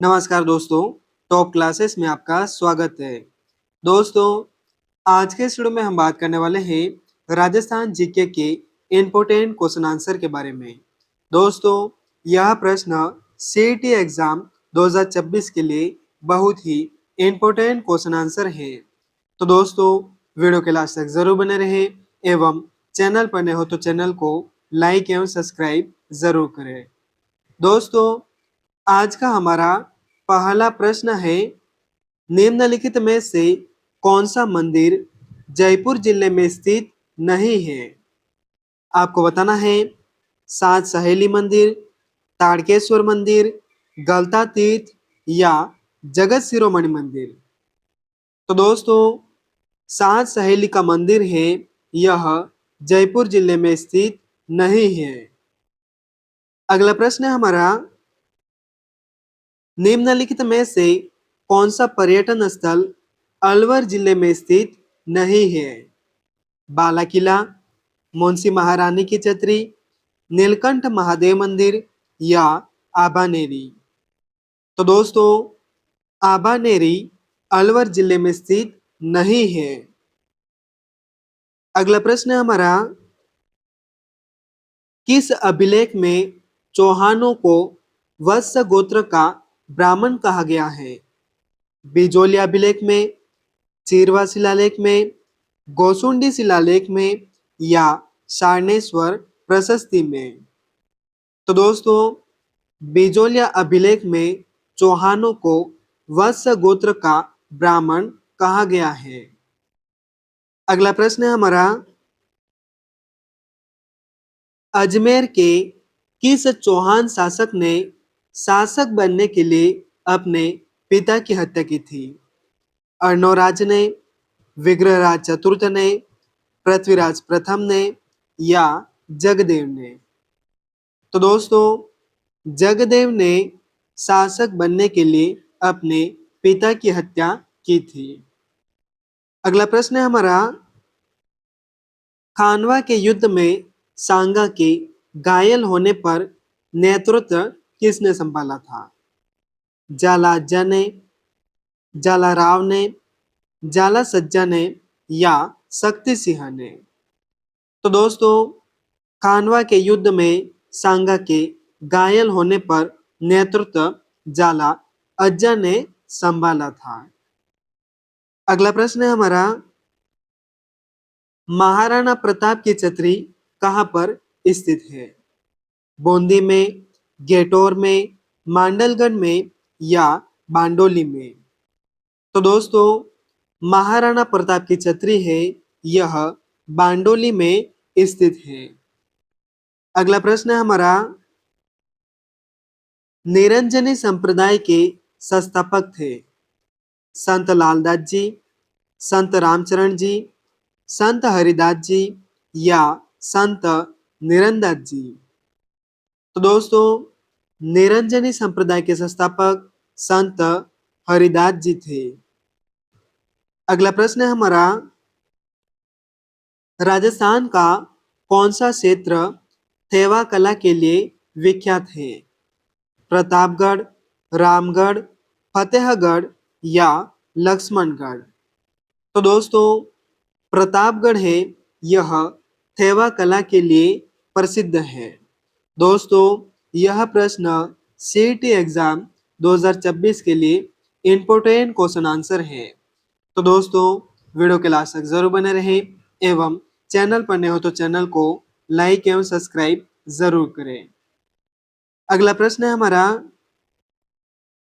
नमस्कार दोस्तों, top classes में आपका स्वागत है। दोस्तों, आज के इस वीडियो में हम बात करने वाले हैं राजस्थान जीके के इम्पोर्टेंट क्वेश्चन आंसर के बारे में। दोस्तों, यह प्रश्न सीईटी एग्जाम 2026 के लिए बहुत ही इम्पोर्टेंट क्वेश्चन आंसर है। तो दोस्तों, वीडियो के लास्ट तक जरूर बने रहें एवं चैनल पर नए हो तो चैनल को लाइक एवं सब्सक्राइब जरूर करें। दोस्तों, आज का हमारा पहला प्रश्न है, निम्नलिखित में से कौन सा मंदिर जयपुर जिले में स्थित नहीं है? आपको बताना है सात सहेली मंदिर, ताड़केश्वर मंदिर, गलता तीर्थ या जगत शिरोमणि मंदिर। तो दोस्तों, सात सहेली का मंदिर है, यह जयपुर जिले में स्थित नहीं है। अगला प्रश्न है हमारा, निम्नलिखित में से कौन सा पर्यटन स्थल अलवर जिले में स्थित नहीं है? बाला किला, मुंशी महारानी की छतरी, नीलकंठ महादेव मंदिर या आबानेरी। तो दोस्तों, आबानेरी अलवर जिले में स्थित नहीं है। अगला प्रश्न है हमारा, किस अभिलेख में चौहानों को वत्स गोत्र का ब्राह्मण कहा गया है? बिजोली अभिलेख में, चीरवा शिलालेख में, गोसुंडी शिलालेख में या सारनेश्वर प्रशस्ति में। तो दोस्तों, बिजोलिया अभिलेख में चौहानों को वत्स गोत्र का ब्राह्मण कहा गया है। अगला प्रश्न है हमारा, अजमेर के किस चौहान शासक ने शासक बनने के लिए अपने पिता की हत्या की थी? अर्णोराज ने, विग्रहराज चतुर्थ ने, पृथ्वीराज प्रथम ने या जगदेव ने। तो दोस्तों, जगदेव ने शासक बनने के लिए अपने पिता की हत्या की थी। अगला प्रश्न है हमारा, खानवा के युद्ध में सांगा के घायल होने पर नेतृत्व किसने संभाला था? जालाजा ने, जालाराव ने, जाला सज्जा ने या शक्ति सिंह ने। तो दोस्तों, खानवा के युद्ध में सांगा के घायल होने पर नेतृत्व जाला अज्जा ने संभाला था। अगला प्रश्न है हमारा, महाराणा प्रताप की छतरी कहाँ पर स्थित है? बूंदी में, गेटोर में, मांडलगढ़ में या बांडोली में। तो दोस्तों, महाराणा प्रताप की छतरी है, यह बांडोली में स्थित है। अगला प्रश्न है हमारा, निरंजनी संप्रदाय के संस्थापक थे संत लालदास जी, संत रामचरण जी, संत हरिदास जी या संत निरंदास जी। तो दोस्तों, निरंजनी संप्रदाय के संस्थापक संत हरिदास जी थे। अगला प्रश्न है हमारा, राजस्थान का कौन सा क्षेत्र थेवा कला के लिए विख्यात है? प्रतापगढ़, रामगढ़, फतेहगढ़ या लक्ष्मणगढ़। तो दोस्तों, प्रतापगढ़ है, यह थेवा कला के लिए प्रसिद्ध है। दोस्तों, यह प्रश्न सीईटी एग्जाम 2026 के लिए इम्पोर्टेंट क्वेश्चन आंसर है। तो दोस्तों, वीडियो के लास्ट तक जरूर बने रहें एवं चैनल पर नए हो तो चैनल को लाइक एवं सब्सक्राइब जरूर करें। अगला प्रश्न है हमारा,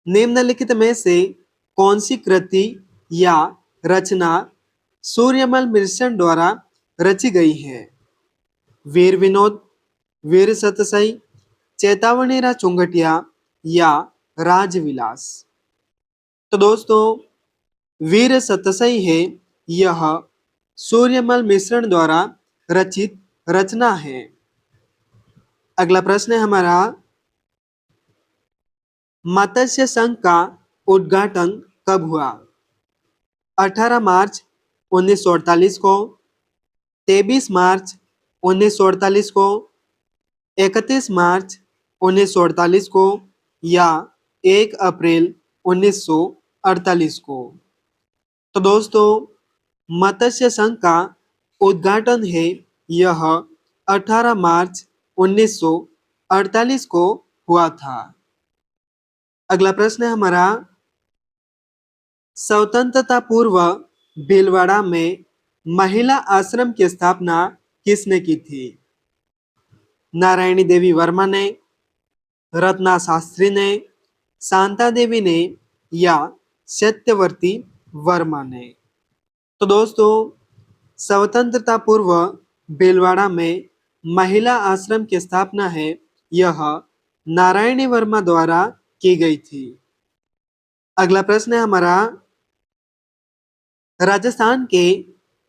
निम्नलिखित में से कौन सी कृति या रचना सूर्यमल मिश्रण द्वारा रची गई है? वीर विनोद, वीर सतसई, चेतावनीरा चुंगटिया या राजविलास। तो दोस्तों, वीर सतसई है, यह सूर्यमल मिश्रण द्वारा रचित रचना है। अगला प्रश्न है हमारा, मत्स्य संघ का उद्घाटन कब हुआ? 18 मार्च 1948 को, 23 मार्च 1948 को, 31 मार्च 1948 को या 1 अप्रैल 1948 को। तो दोस्तों, मत्स्य संघ का उद्घाटन है यह 18 मार्च 1948 को हुआ था। अगला प्रश्न है हमारा, स्वतंत्रता पूर्व भीलवाड़ा में महिला आश्रम की स्थापना किसने की थी? नारायणी देवी वर्मा ने, रत्ना शास्त्री ने, शांता देवी ने या सत्यवर्ती वर्मा ने? तो दोस्तों, स्वतंत्रता पूर्व भीलवाड़ा में महिला आश्रम की स्थापना है यह नारायणी वर्मा द्वारा की गई थी। अगला प्रश्न है हमारा, राजस्थान के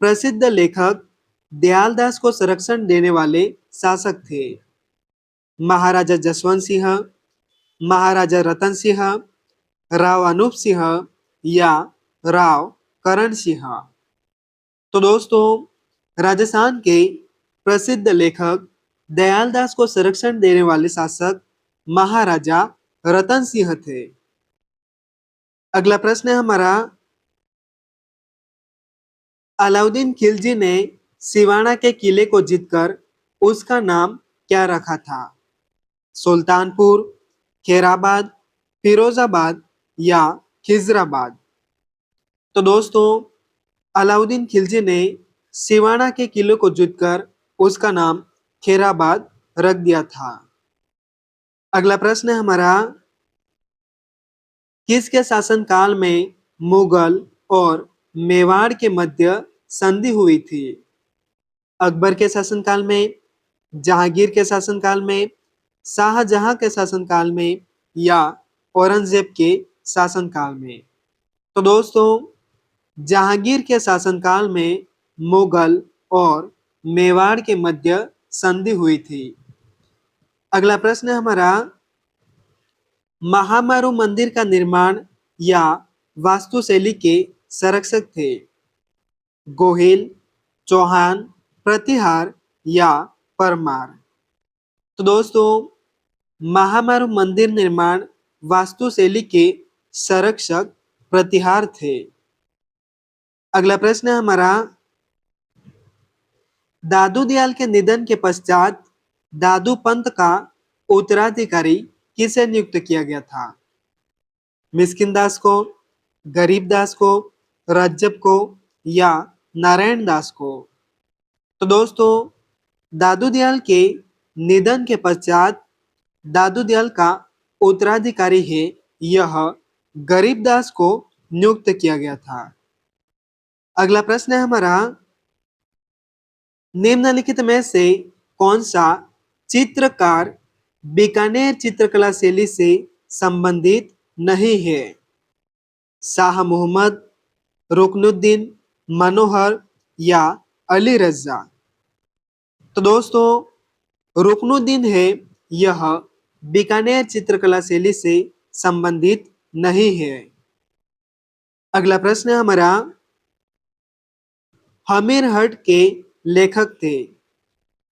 प्रसिद्ध लेखक दयालदास को संरक्षण देने वाले शासक थे? महाराजा जसवंत सिंह, महाराजा रतन सिंह, राव अनूप सिंह या राव करण सिंह? तो दोस्तों, राजस्थान के प्रसिद्ध लेखक दयालदास को संरक्षण देने वाले शासक महाराजा रतन सिंह थे। अगला प्रश्न है हमारा, अलाउद्दीन खिलजी ने सिवाना के किले को जीतकर उसका नाम क्या रखा था? सुल्तानपुर, खैराबाद, फिरोजाबाद या खिजराबाद? तो दोस्तों, अलाउद्दीन खिलजी ने सिवाना के किले को जीतकर उसका नाम खैराबाद रख दिया था। अगला प्रश्न है हमारा, किसके शासनकाल में मुगल और मेवाड़ के मध्य संधि हुई थी? अकबर के शासनकाल में, जहांगीर के शासनकाल में, शाहजहां के शासनकाल में या औरंगजेब के शासनकाल में? तो दोस्तों, जहांगीर के शासनकाल में मुगल और मेवाड़ के मध्य संधि हुई थी। अगला प्रश्न है हमारा, महामारू मंदिर का निर्माण या वास्तुशैली के संरक्षक थे? गोहिल, चौहान, प्रतिहार या परमार? तो दोस्तों, महामारू मंदिर निर्माण वास्तुशैली के संरक्षक प्रतिहार थे। अगला प्रश्न है हमारा, दादू दयाल के निधन के पश्चात दादू पंत का उत्तराधिकारी किसे नियुक्त किया गया था? मिस्किन दास को, गरीब दास को, रज्जब को या नारायण दास को? तो दोस्तों, दादू दयाल के निधन के पश्चात दादू दयाल का उत्तराधिकारी है यह गरीब दास को नियुक्त किया गया था। अगला प्रश्न है हमारा, निम्नलिखित में से कौन सा चित्रकार बीकानेर चित्रकला शैली से संबंधित नहीं है? शाह मोहम्मद, रुकनुद्दीन, मनोहर या अली रजा? तो दोस्तों, रुकनुद्दीन है यह बीकानेर चित्रकला शैली से संबंधित नहीं है। अगला प्रश्न है हमारा, हमीरहट के लेखक थे?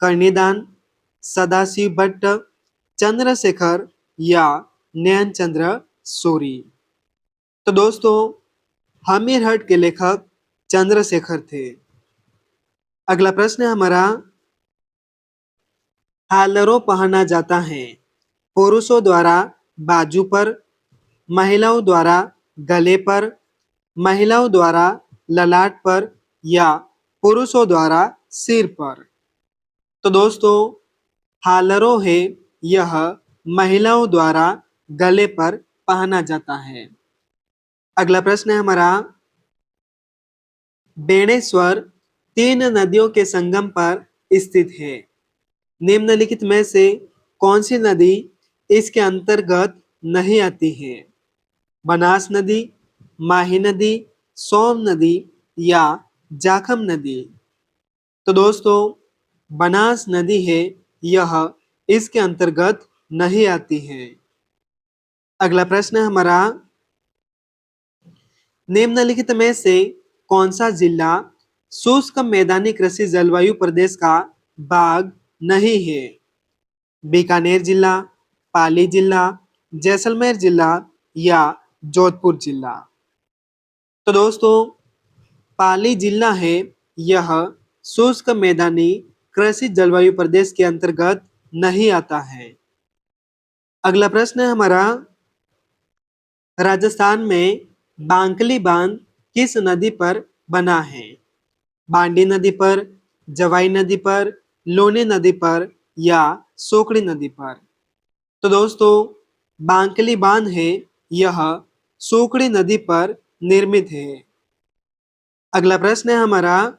कर्णिदान, सदाशिव भट्ट, चंद्रशेखर या नयन चंद्र सूरी? तो दोस्तों, हमीरहट के लेखक चंद्रशेखर थे। अगला प्रश्न है हमारा, हालरों पहना जाता है पुरुषों द्वारा बाजू पर, महिलाओं द्वारा गले पर, महिलाओं द्वारा ललाट पर या पुरुषों द्वारा सिर पर? तो दोस्तों, हालरों है यह महिलाओं द्वारा गले पर पहना जाता है। अगला प्रश्न है हमारा, बेणेश्वर 3 नदियों के संगम पर स्थित है। निम्नलिखित में से कौन सी नदी इसके अंतर्गत नहीं आती है? बनास नदी, माही नदी, सोम नदी या जाखम नदी? तो दोस्तों, बनास नदी है यह इसके अंतर्गत नहीं आती है। अगला प्रश्न है हमारा, निम्नलिखित में से कौन सा जिला शुष्क मैदानी कृषि जलवायु प्रदेश का भाग नहीं है? बीकानेर जिला, पाली जिला, जैसलमेर जिला या जोधपुर जिला? तो दोस्तों, पाली जिला है, यह शुष्क मैदानी कृषि जलवायु प्रदेश के अंतर्गत नहीं आता है। अगला प्रश्न है हमारा, राजस्थान में बांकली बांध किस नदी पर बना है? बांडी नदी पर, जवाई नदी पर, लोनी नदी पर या सोकड़ी नदी पर? तो दोस्तों, बांकली बांध है, यह सोकड़ी नदी पर निर्मित है। अगला प्रश्न है हमारा,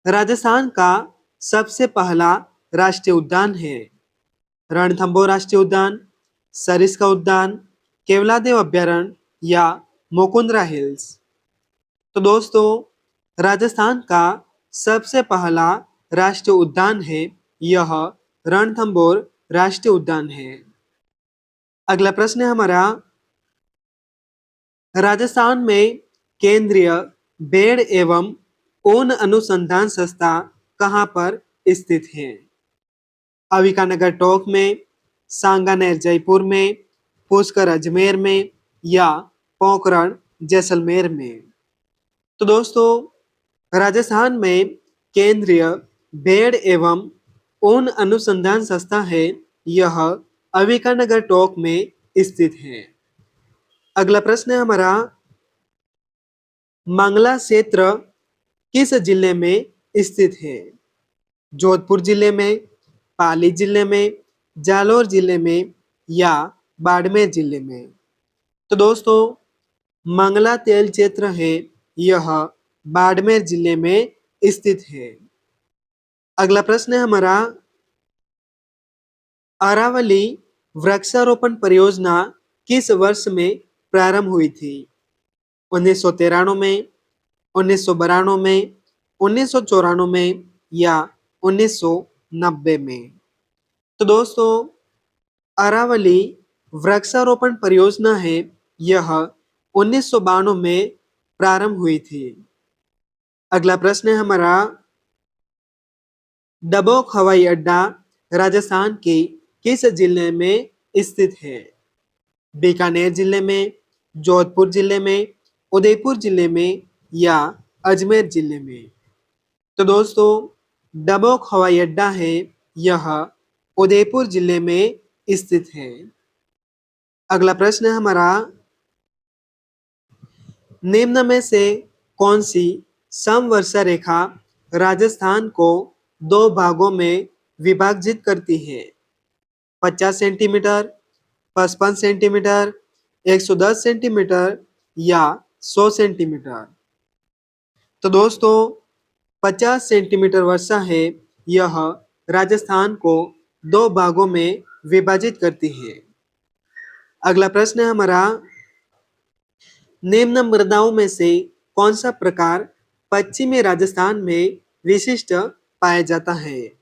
राजस्थान का सबसे पहला राष्ट्रीय उद्यान है? रणथंभौर राष्ट्रीय उद्यान, सरिस्का उद्यान, केवलादेव अभ्यारण्य या मुकुंदरा हिल्स? तो दोस्तों, राजस्थान का सबसे पहला राष्ट्रीय उद्यान है, यह रणथंभौर राष्ट्रीय उद्यान है। अगला प्रश्न है हमारा, राजस्थान में केंद्रीय भेड़ एवं ऊन अनुसंधान संस्थान कहाँ पर स्थित है? अविकानगर टोंक में, सांगानेर जयपुर में, पुष्कर अजमेर में या पोखरण जैसलमेर में? तो दोस्तों, राजस्थान में केंद्रीय भेड़ एवं ऊन अनुसंधान संस्था है, यह अविकानगर टोंक में स्थित है। अगला प्रश्न है हमारा, मंगला क्षेत्र किस जिले में स्थित है? जोधपुर जिले में, पाली जिले में, जालौर जिले में या बाड़मेर जिले में? तो दोस्तों, मंगला तेल क्षेत्र है, यह बाड़मेर जिले में स्थित है। अगला प्रश्न है हमारा, अरावली वृक्षारोपण परियोजना किस वर्ष में प्रारंभ हुई थी? 1993 में, 1992 में, 1994 में या 1990 में? तो दोस्तों, अरावली वृक्षारोपण परियोजना है, यह 1992 में प्रारंभ हुई थी। अगला प्रश्न है हमारा, डबोक हवाई अड्डा राजस्थान के किस जिले में स्थित है? बीकानेर जिले में, जोधपुर जिले में, उदयपुर जिले में या अजमेर जिले में? तो दोस्तों, डबोक हवाई अड्डा है, यह उदयपुर जिले में स्थित है। अगला प्रश्न है हमारा, निम्न में से कौन सी समवर्षा रेखा राजस्थान को दो भागों में विभाजित करती है? 50 सेंटीमीटर, 55 सेंटीमीटर, 110 सेंटीमीटर या 100 सेंटीमीटर? तो दोस्तों, 50 सेंटीमीटर वर्षा है, यह राजस्थान को दो भागों में विभाजित करती है। अगला प्रश्न है हमारा, निम्न मृदाओं में से कौन सा प्रकार पश्चिमी राजस्थान में विशिष्ट पाया जाता है?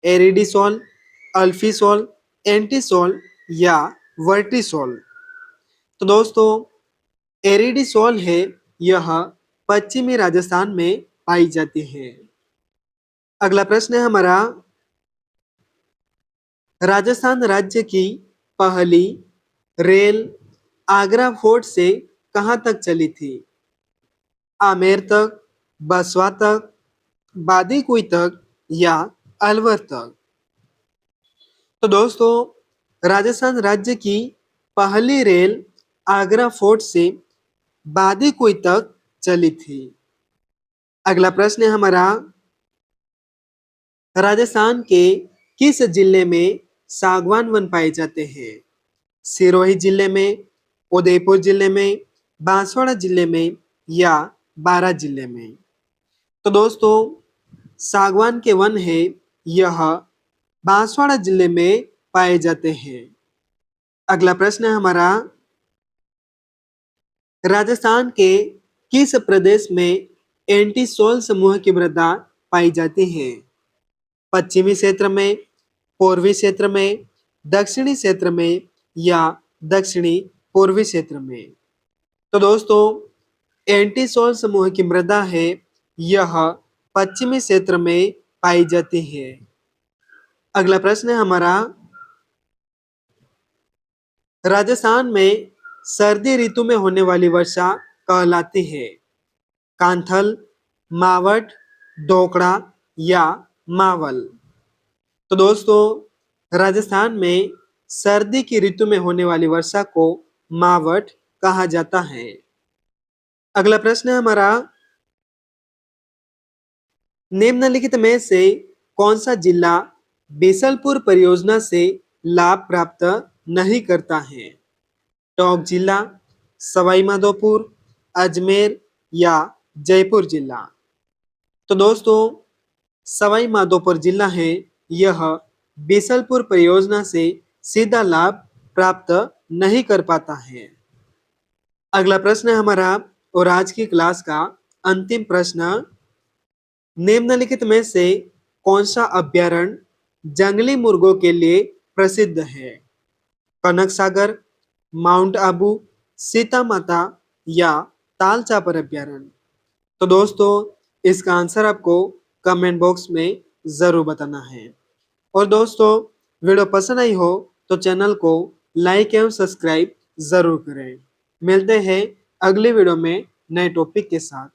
एरिडीसोल, अल्फीसोल, एंटीसोल या वर्टिसोल? तो दोस्तों, एरिडीसोल है, यह पश्चिमी राजस्थान में पाई जाती है। अगला प्रश्न है हमारा, राजस्थान राज्य की पहली रेल आगरा फोर्ट से कहाँ तक चली थी? आमेर तक, बसवा तक, बादीकुई तक या अलवर तक? तो दोस्तों, राजस्थान राज्य की पहली रेल आगरा फोर्ट से बादीकुई तक चली थी। अगला प्रश्न है हमारा, राजस्थान के किस जिले में सागवान वन पाए जाते हैं? सिरोही जिले में, उदयपुर जिले में, बांसवाड़ा जिले में या बारां जिले में? तो दोस्तों, सागवान के वन है, यह बांसवाड़ा जिले में पाए जाते हैं। अगला प्रश्न है हमारा, राजस्थान के किस प्रदेश में एंटीसोल समूह की मृदा पाई जाती है? पश्चिमी क्षेत्र में, पूर्वी क्षेत्र में, दक्षिणी क्षेत्र में या दक्षिणी पूर्वी क्षेत्र में? तो दोस्तों, एंटीसोल समूह की मृदा है, यह पश्चिमी क्षेत्र में पाई जाती है। अगला प्रश्न है हमारा, राजस्थान में सर्दी ऋतु में होने वाली वर्षा कहलाती है? कांथल, मावट, ढोकड़ा या मावल? तो दोस्तों, राजस्थान में सर्दी की ऋतु में होने वाली वर्षा को मावट कहा जाता है। अगला प्रश्न है हमारा, निम्नलिखित में से कौन सा जिला बीसलपुर परियोजना से लाभ प्राप्त नहीं करता है? टोंक जिला, सवाई माधोपुर, अजमेर या जयपुर जिला? तो दोस्तों, सवाई माधोपुर जिला है, यह बीसलपुर परियोजना से सीधा लाभ प्राप्त नहीं कर पाता है। अगला प्रश्न है हमारा और आज की क्लास का अंतिम प्रश्न, निम्नलिखित में से कौन सा अभ्यारण्य जंगली मुर्गों के लिए प्रसिद्ध है? कनक सागर, माउंट आबू, सीता माता या ताल चापर अभ्यारण्य? तो दोस्तों, इसका आंसर आपको कमेंट बॉक्स में जरूर बताना है। और दोस्तों, वीडियो पसंद आई हो तो चैनल को लाइक एवं सब्सक्राइब जरूर करें। मिलते हैं अगले वीडियो में नए टॉपिक के साथ।